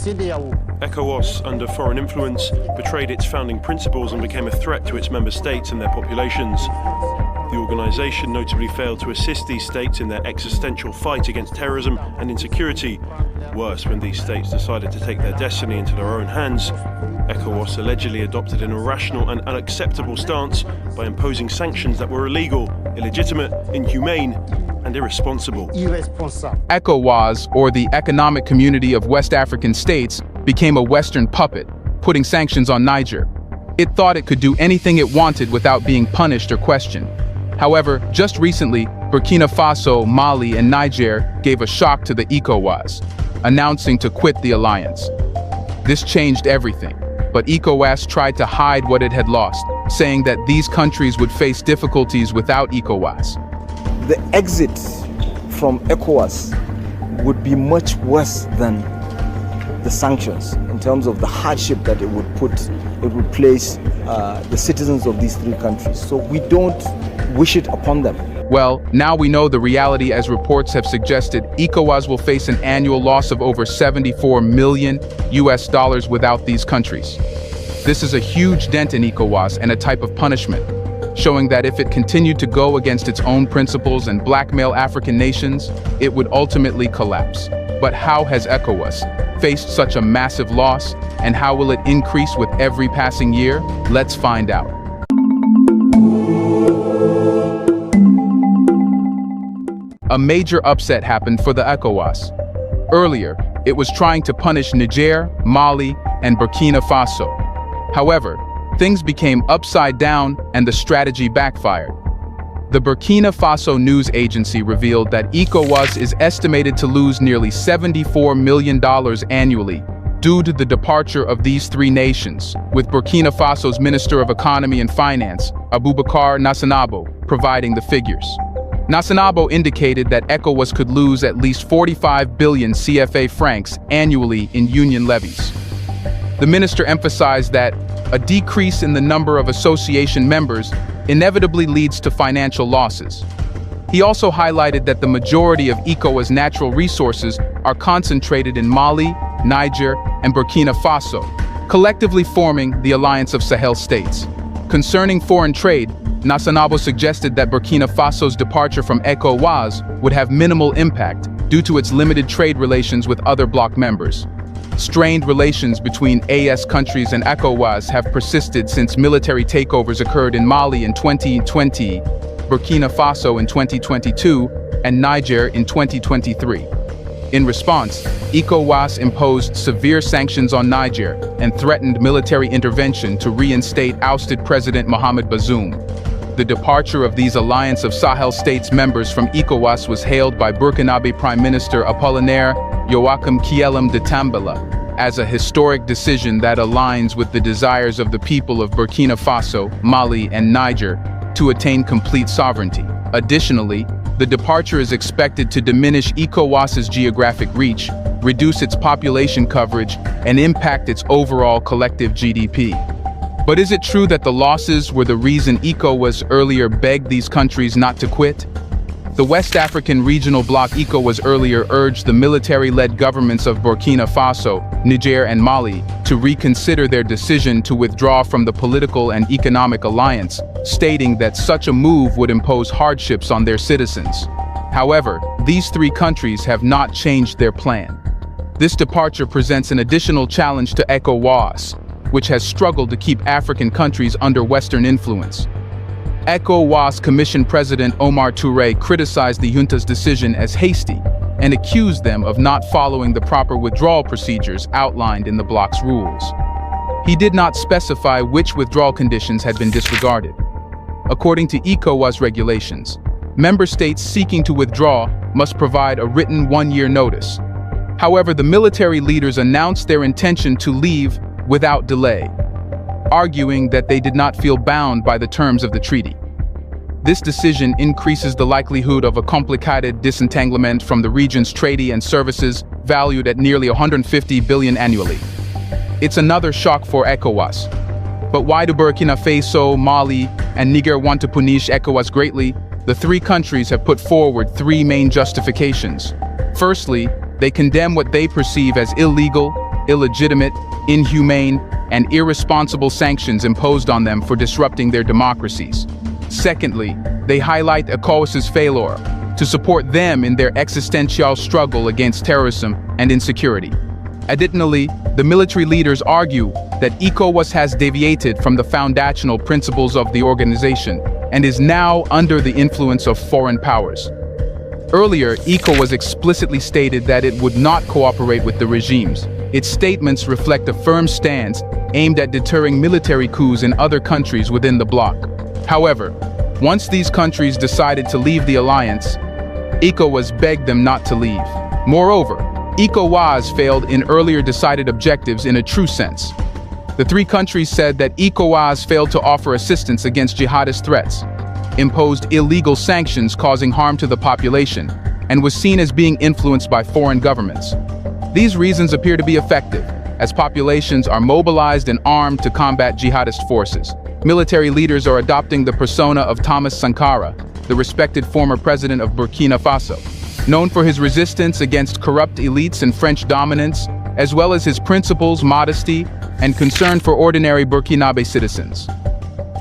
Ecowas, under foreign influence, betrayed its founding principles and became a threat to its member states and their populations. The organization notably failed to assist these states in their existential fight against terrorism and insecurity. Worse, when these states decided to take their destiny into their own hands, Ecowas allegedly adopted an irrational and unacceptable stance by imposing sanctions that were illegal, illegitimate, inhumane, and irresponsible. ECOWAS, or the Economic Community of West African States, became a Western puppet, putting sanctions on Niger. It thought it could do anything it wanted without being punished or questioned. However, just recently, Burkina Faso, Mali, and Niger gave a shock to the ECOWAS, announcing to quit the alliance. This changed everything, but ECOWAS tried to hide what it had lost, saying that these countries would face difficulties without ECOWAS. The exit from ECOWAS would be much worse than the sanctions in terms of the hardship that it would place the citizens of these three countries. So we don't wish it upon them. Well, now we know the reality, as reports have suggested. ECOWAS will face an annual loss of over $74 million without these countries. This is a huge dent in ECOWAS and a type of punishment, showing that if it continued to go against its own principles and blackmail African nations, it would ultimately collapse. But how has ECOWAS faced such a massive loss, and how will it increase with every passing year? Let's find out. A major upset happened for the ECOWAS. Earlier, it was trying to punish Niger, Mali, and Burkina Faso. However, things became upside down and the strategy backfired. The Burkina Faso news agency revealed that ECOWAS is estimated to lose nearly $74 million annually due to the departure of these three nations, with Burkina Faso's Minister of Economy and Finance, Abubakar Nassanabo, providing the figures. Nassanabo indicated that ECOWAS could lose at least 45 billion CFA francs annually in union levies. The minister emphasized that a decrease in the number of association members inevitably leads to financial losses. He also highlighted that the majority of ECOWAS natural resources are concentrated in Mali, Niger, and Burkina Faso, collectively forming the Alliance of Sahel States. Concerning foreign trade, Nassanabo suggested that Burkina Faso's departure from ECOWAS would have minimal impact due to its limited trade relations with other bloc members. Strained relations between AS countries and ECOWAS have persisted since military takeovers occurred in Mali in 2020, Burkina Faso in 2022, and Niger in 2023. In response, ECOWAS imposed severe sanctions on Niger and threatened military intervention to reinstate ousted President Mohamed Bazoum. The departure of these Alliance of Sahel States members from ECOWAS was hailed by Burkinabe Prime Minister Apollinaire Joachim Kielem de Tambela as a historic decision that aligns with the desires of the people of Burkina Faso, Mali, and Niger to attain complete sovereignty. Additionally, the departure is expected to diminish ECOWAS's geographic reach, reduce its population coverage, and impact its overall collective GDP. But is it true that the losses were the reason ECOWAS earlier begged these countries not to quit? The West African regional bloc ECOWAS earlier urged the military-led governments of Burkina Faso, Niger, and Mali to reconsider their decision to withdraw from the political and economic alliance, stating that such a move would impose hardships on their citizens. However, these three countries have not changed their plan. This departure presents an additional challenge to ECOWAS, which has struggled to keep African countries under Western influence. ECOWAS Commission President Omar Touré criticized the junta's decision as hasty and accused them of not following the proper withdrawal procedures outlined in the bloc's rules. He did not specify which withdrawal conditions had been disregarded. According to ECOWAS regulations, member states seeking to withdraw must provide a written one-year notice. However, the military leaders announced their intention to leave without delay, arguing that they did not feel bound by the terms of the treaty. This decision increases the likelihood of a complicated disentanglement from the region's trade and services valued at nearly 150 billion annually. It's another shock for ECOWAS. But why do Burkina Faso, Mali, and Niger want to punish ECOWAS greatly? The three countries have put forward three main justifications. Firstly, they condemn what they perceive as illegal, illegitimate, inhumane, and irresponsible sanctions imposed on them for disrupting their democracies. Secondly, they highlight ECOWAS's failure to support them in their existential struggle against terrorism and insecurity. Additionally, the military leaders argue that ECOWAS has deviated from the foundational principles of the organization and is now under the influence of foreign powers. Earlier, ECOWAS explicitly stated that it would not cooperate with the regimes. Its statements reflect a firm stance aimed at deterring military coups in other countries within the bloc. However, once these countries decided to leave the alliance, ECOWAS begged them not to leave. Moreover, ECOWAS failed in earlier decided objectives in a true sense. The three countries said that ECOWAS failed to offer assistance against jihadist threats, imposed illegal sanctions causing harm to the population, and was seen as being influenced by foreign governments. These reasons appear to be effective, as populations are mobilized and armed to combat jihadist forces. Military leaders are adopting the persona of Thomas Sankara, the respected former president of Burkina Faso, known for his resistance against corrupt elites and French dominance, as well as his principles, modesty, and concern for ordinary Burkinabe citizens.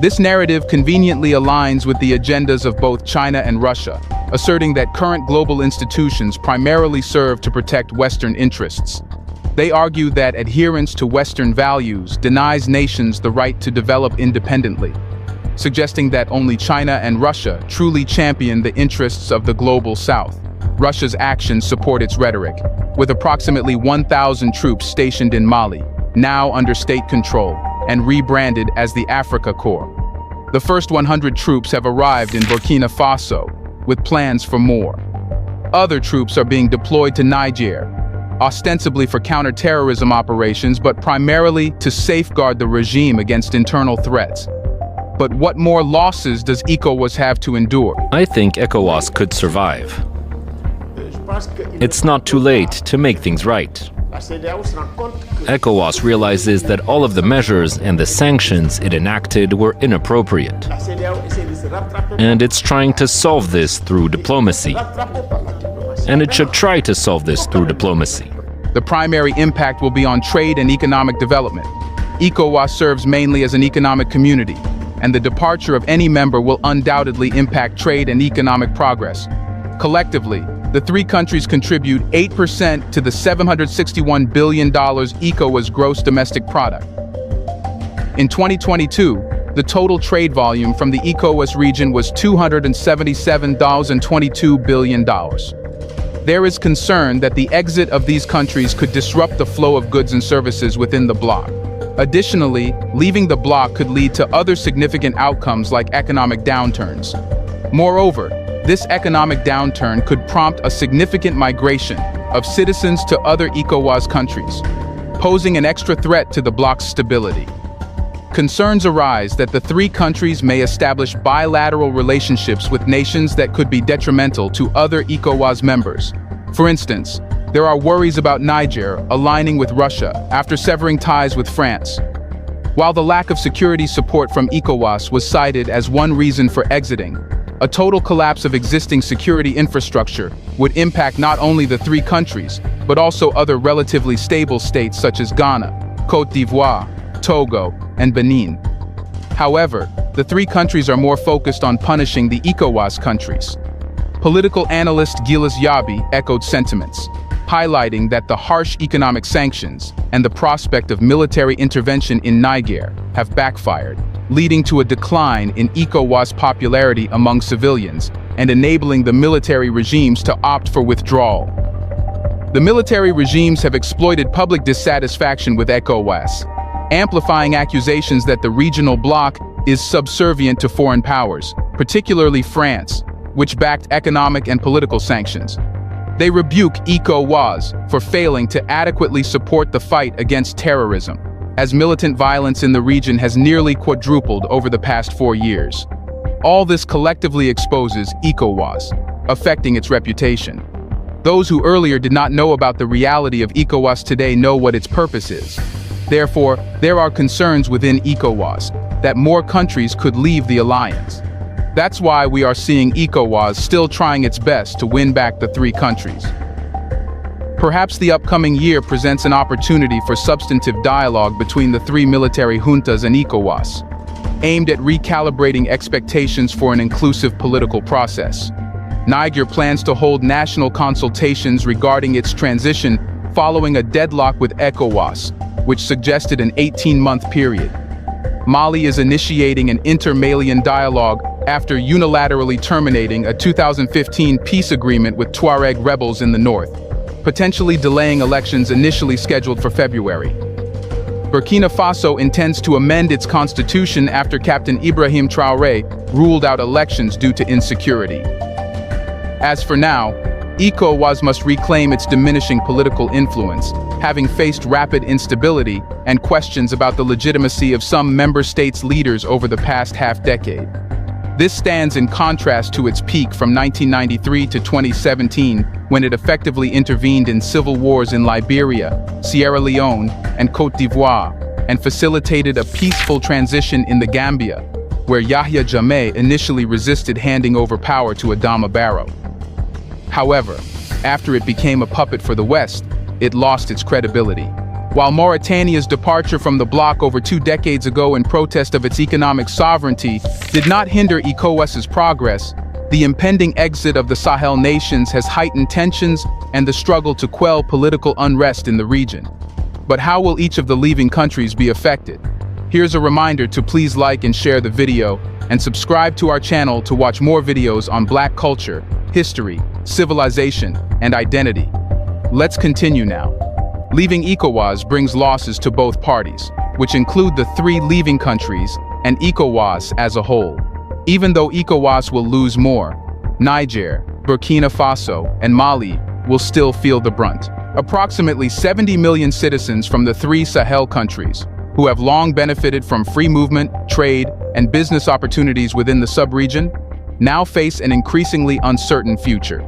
This narrative conveniently aligns with the agendas of both China and Russia, asserting that current global institutions primarily serve to protect Western interests. They argue that adherence to Western values denies nations the right to develop independently, suggesting that only China and Russia truly champion the interests of the global South. Russia's actions support its rhetoric, with approximately 1,000 troops stationed in Mali, now under state control, and rebranded as the Africa Corps. The first 100 troops have arrived in Burkina Faso, with plans for more. Other troops are being deployed to Niger, ostensibly for counter-terrorism operations, but primarily to safeguard the regime against internal threats. But what more losses does ECOWAS have to endure? I think ECOWAS could survive. It's not too late to make things right. ECOWAS realizes that all of the measures and the sanctions it enacted were inappropriate. And it's trying to solve this through diplomacy. And it should try to solve this through diplomacy. The primary impact will be on trade and economic development. ECOWAS serves mainly as an economic community, and the departure of any member will undoubtedly impact trade and economic progress. Collectively, the three countries contribute 8% to the $761 billion ECOWAS gross domestic product. In 2022, the total trade volume from the ECOWAS region was $277.22 billion. There is concern that the exit of these countries could disrupt the flow of goods and services within the bloc. Additionally, leaving the bloc could lead to other significant outcomes like economic downturns. Moreover, this economic downturn could prompt a significant migration of citizens to other ECOWAS countries, posing an extra threat to the bloc's stability. Concerns arise that the three countries may establish bilateral relationships with nations that could be detrimental to other ECOWAS members. For instance, there are worries about Niger aligning with Russia after severing ties with France. While the lack of security support from ECOWAS was cited as one reason for exiting, a total collapse of existing security infrastructure would impact not only the three countries, but also other relatively stable states such as Ghana, Côte d'Ivoire, Togo, and Benin. However, the three countries are more focused on punishing the ECOWAS countries. Political analyst Gilles Yabi echoed sentiments, highlighting that the harsh economic sanctions and the prospect of military intervention in Niger have backfired, leading to a decline in ECOWAS popularity among civilians and enabling the military regimes to opt for withdrawal. The military regimes have exploited public dissatisfaction with ECOWAS, amplifying accusations that the regional bloc is subservient to foreign powers, particularly France, which backed economic and political sanctions. They rebuke ECOWAS for failing to adequately support the fight against terrorism, as militant violence in the region has nearly quadrupled over the past 4 years. All this collectively exposes ECOWAS, affecting its reputation. Those who earlier did not know about the reality of ECOWAS today know what its purpose is. Therefore, there are concerns within ECOWAS that more countries could leave the alliance. That's why we are seeing ECOWAS still trying its best to win back the three countries. Perhaps the upcoming year presents an opportunity for substantive dialogue between the three military juntas and Ecowas, aimed at recalibrating expectations for an inclusive political process. Niger plans to hold national consultations regarding its transition following a deadlock with Ecowas, which suggested an 18-month period. Mali is initiating an inter-Malian dialogue after unilaterally terminating a 2015 peace agreement with Tuareg rebels in the north, potentially delaying elections initially scheduled for February. Burkina Faso intends to amend its constitution after Captain Ibrahim Traoré ruled out elections due to insecurity. As for now, Ecowas must reclaim its diminishing political influence, having faced rapid instability and questions about the legitimacy of some member states' leaders over the past half-decade. This stands in contrast to its peak from 1993 to 2017, when it effectively intervened in civil wars in Liberia, Sierra Leone, and Côte d'Ivoire, and facilitated a peaceful transition in the Gambia, where Yahya Jammeh initially resisted handing over power to Adama Barrow. However, after it became a puppet for the West, it lost its credibility. While Mauritania's departure from the bloc over 2 decades ago in protest of its economic sovereignty did not hinder ECOWAS's progress, the impending exit of the Sahel nations has heightened tensions and the struggle to quell political unrest in the region. But how will each of the leaving countries be affected? Here's a reminder to please like and share the video, and subscribe to our channel to watch more videos on Black culture, history, civilization, and identity. Let's continue now. Leaving ECOWAS brings losses to both parties, which include the 3 leaving countries and ECOWAS as a whole. Even though ECOWAS will lose more, Niger, Burkina Faso, and Mali will still feel the brunt. Approximately 70 million citizens from the 3 Sahel countries, who have long benefited from free movement, trade, and business opportunities within the sub-region, now face an increasingly uncertain future.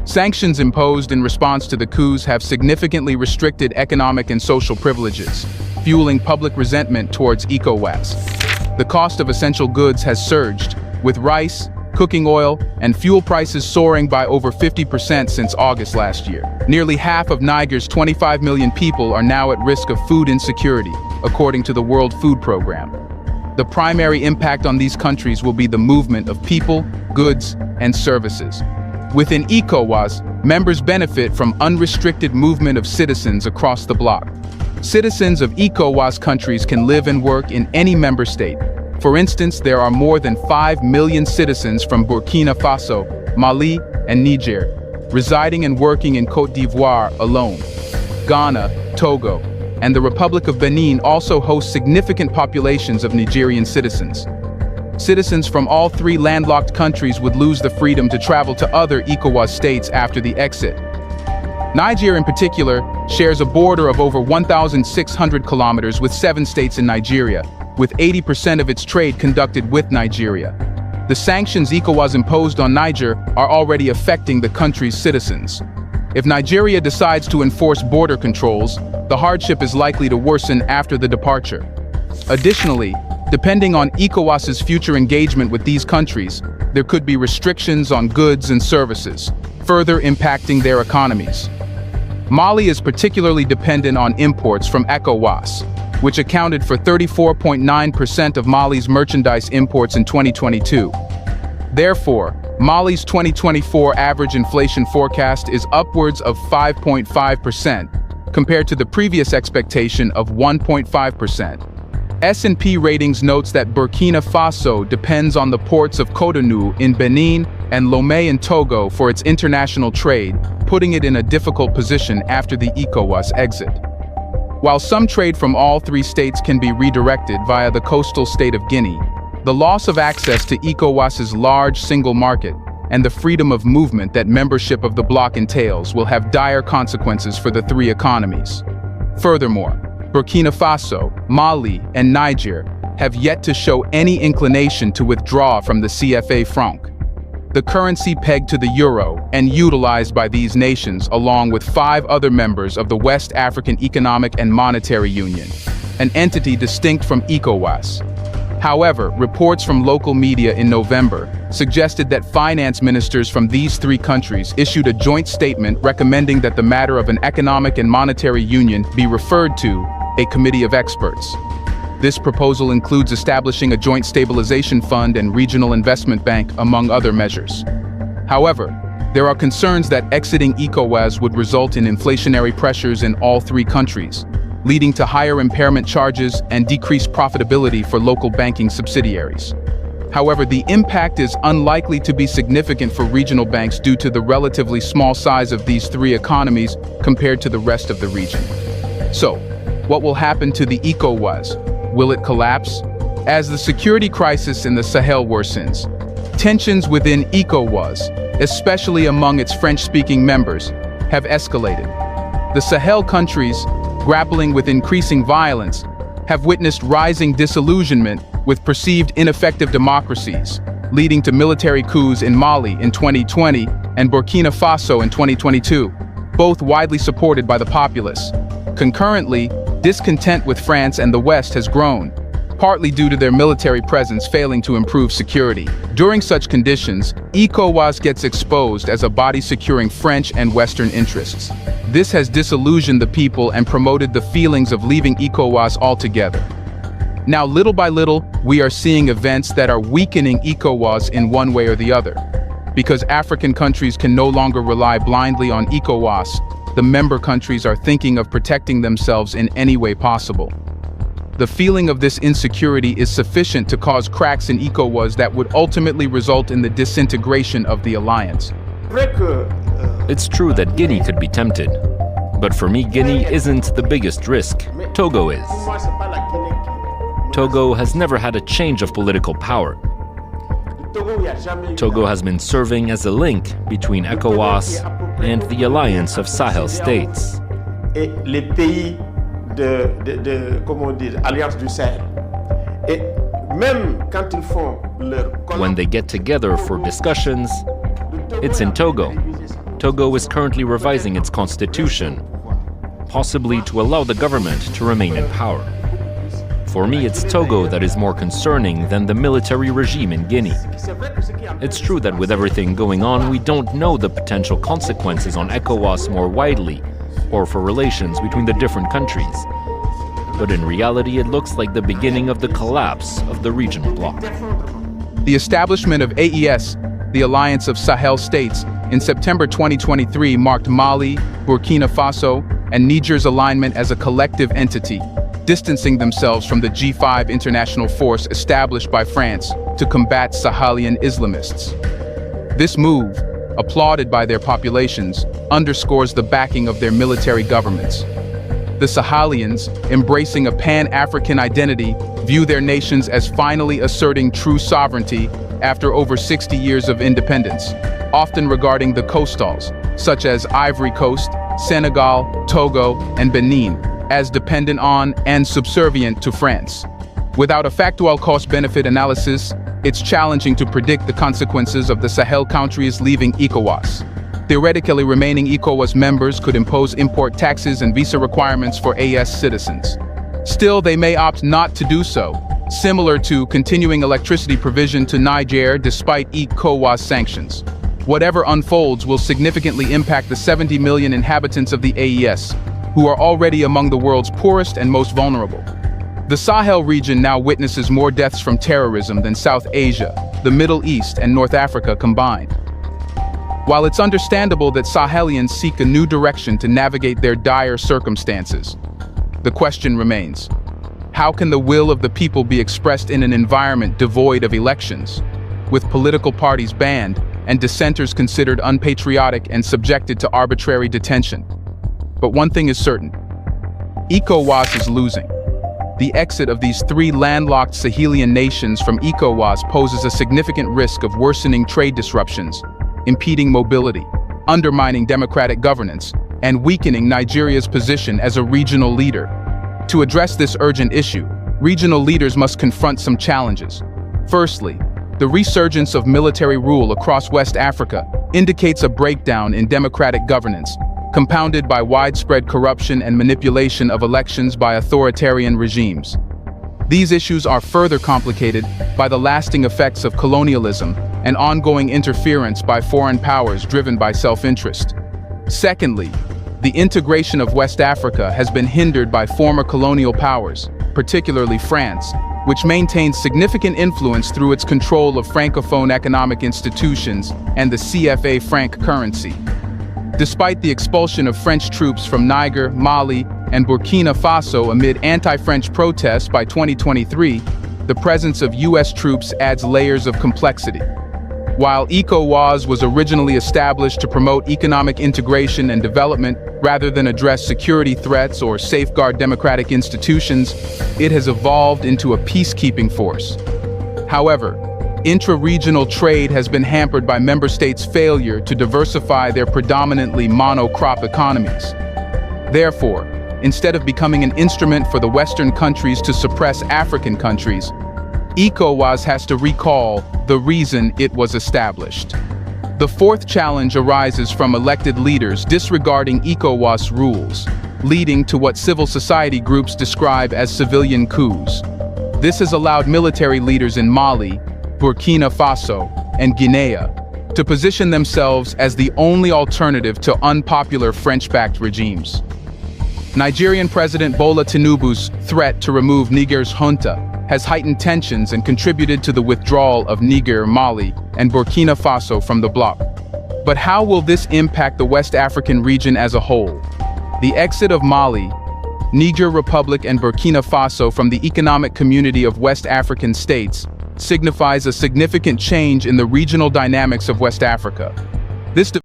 Sanctions imposed in response to the coups have significantly restricted economic and social privileges, fueling public resentment towards ECOWAS. The cost of essential goods has surged, with rice, cooking oil, and fuel prices soaring by over 50% since August last year. Nearly half of Niger's 25 million people are now at risk of food insecurity, according to the World Food Programme. The primary impact on these countries will be the movement of people, goods, and services. Within ECOWAS, members benefit from unrestricted movement of citizens across the bloc. Citizens of ECOWAS countries can live and work in any member state. For instance, there are more than 5 million citizens from Burkina Faso, Mali, and Niger, residing and working in Côte d'Ivoire alone. Ghana, Togo, and the Republic of Benin also host significant populations of Nigerian citizens. Citizens from all 3 landlocked countries would lose the freedom to travel to other ECOWAS states after the exit. Niger in particular shares a border of over 1,600 kilometers with 7 states in Nigeria, with 80% of its trade conducted with Nigeria. The sanctions ECOWAS imposed on Niger are already affecting the country's citizens. If Nigeria decides to enforce border controls, the hardship is likely to worsen after the departure. Additionally, depending on ECOWAS's future engagement with these countries, there could be restrictions on goods and services, further impacting their economies. Mali is particularly dependent on imports from ECOWAS, which accounted for 34.9% of Mali's merchandise imports in 2022. Therefore, Mali's 2024 average inflation forecast is upwards of 5.5%, compared to the previous expectation of 1.5%. S&P Ratings notes that Burkina Faso depends on the ports of Cotonou in Benin and Lomé in Togo for its international trade, putting it in a difficult position after the ECOWAS exit. While some trade from all 3 states can be redirected via the coastal state of Guinea, the loss of access to ECOWAS's large single market and the freedom of movement that membership of the bloc entails will have dire consequences for the 3 economies. Furthermore, Burkina Faso, Mali, and Niger have yet to show any inclination to withdraw from the CFA franc, the currency pegged to the euro and utilized by these nations along with 5 other members of the West African Economic and Monetary Union, an entity distinct from ECOWAS. However, reports from local media in November suggested that finance ministers from these three countries issued a joint statement recommending that the matter of an economic and monetary union be referred to a committee of experts. This proposal includes establishing a joint stabilization fund and regional investment bank, among other measures. However, there are concerns that exiting Ecowas would result in inflationary pressures in all three countries, leading to higher impairment charges and decreased profitability for local banking subsidiaries. However, the impact is unlikely to be significant for regional banks due to the relatively small size of these three economies compared to the rest of the region. So, what will happen to the Ecowas? Will it collapse? As the security crisis in the Sahel worsens, tensions within Ecowas, especially among its French-speaking members, have escalated. The Sahel countries, grappling with increasing violence, have witnessed rising disillusionment with perceived ineffective democracies, leading to military coups in Mali in 2020 and Burkina Faso in 2022, both widely supported by the populace. Concurrently, discontent with France and the West has grown, partly due to their military presence failing to improve security. During such conditions, Ecowas gets exposed as a body securing French and Western interests. This has disillusioned the people and promoted the feelings of leaving Ecowas altogether. Now, little by little, we are seeing events that are weakening Ecowas in one way or the other. Because African countries can no longer rely blindly on Ecowas, the member countries are thinking of protecting themselves in any way possible. The feeling of this insecurity is sufficient to cause cracks in Ecowas that would ultimately result in the disintegration of the alliance. It's true that Guinea could be tempted, but for me, Guinea isn't the biggest risk. Togo is. Togo has never had a change of political power. Togo has been serving as a link between ECOWAS and the alliance of Sahel states. When they get together for discussions, it's in Togo. Togo is currently revising its constitution, possibly to allow the government to remain in power. For me, it's Togo that is more concerning than the military regime in Guinea. It's true that with everything going on, we don't know the potential consequences on ECOWAS more widely, or for relations between the different countries. But in reality, it looks like the beginning of the collapse of the regional bloc. The establishment of AES, the Alliance of Sahel States, in September 2023 marked Mali, Burkina Faso, and Niger's alignment as a collective entity, distancing themselves from the G5 international force established by France to combat Sahelian Islamists. This move, applauded by their populations, underscores the backing of their military governments. The Sahelians, embracing a pan-African identity, view their nations as finally asserting true sovereignty after over 60 years of independence, often regarding the coastals, such as Ivory Coast, Senegal, Togo, and Benin, as dependent on and subservient to France. Without a factual cost-benefit analysis, it's challenging to predict the consequences of the Sahel countries leaving ECOWAS. Theoretically, remaining ECOWAS members could impose import taxes and visa requirements for AS citizens. Still, they may opt not to do so, similar to continuing electricity provision to Niger despite ECOWAS sanctions. Whatever unfolds will significantly impact the 70 million inhabitants of the AES, who are already among the world's poorest and most vulnerable. The Sahel region now witnesses more deaths from terrorism than South Asia, the Middle East, and North Africa combined. While it's understandable that Sahelians seek a new direction to navigate their dire circumstances, the question remains: how can the will of the people be expressed in an environment devoid of elections, with political parties banned and dissenters considered unpatriotic and subjected to arbitrary detention? But one thing is certain: ECOWAS is losing. The exit of these three landlocked Sahelian nations from ECOWAS poses a significant risk of worsening trade disruptions, impeding mobility, undermining democratic governance, and weakening Nigeria's position as a regional leader. To address this urgent issue, regional leaders must confront some challenges. Firstly, the resurgence of military rule across West Africa indicates a breakdown in democratic governance, compounded by widespread corruption and manipulation of elections by authoritarian regimes. These issues are further complicated by the lasting effects of colonialism and ongoing interference by foreign powers driven by self-interest. Secondly, the integration of West Africa has been hindered by former colonial powers, particularly France, which maintains significant influence through its control of Francophone economic institutions and the CFA franc currency. Despite the expulsion of French troops from Niger, Mali, and Burkina Faso amid anti-French protests by 2023, the presence of US troops adds layers of complexity. While Ecowas was originally established to promote economic integration and development rather than address security threats or safeguard democratic institutions, it has evolved into a peacekeeping force. However, intra-regional trade has been hampered by member states' failure to diversify their predominantly monocrop economies. Therefore, instead of becoming an instrument for the Western countries to suppress African countries, ECOWAS has to recall the reason it was established. The fourth challenge arises from elected leaders disregarding ECOWAS rules, leading to what civil society groups describe as civilian coups. This has allowed military leaders in Mali, Burkina Faso, and Guinea to position themselves as the only alternative to unpopular French-backed regimes. Nigerian President Bola Tinubu's threat to remove Niger's junta has heightened tensions and contributed to the withdrawal of Niger, Mali, and Burkina Faso from the bloc. But how will this impact the West African region as a whole? The exit of Mali, Niger Republic, and Burkina Faso from the economic community of West African states signifies a significant change in the regional dynamics of West Africa. This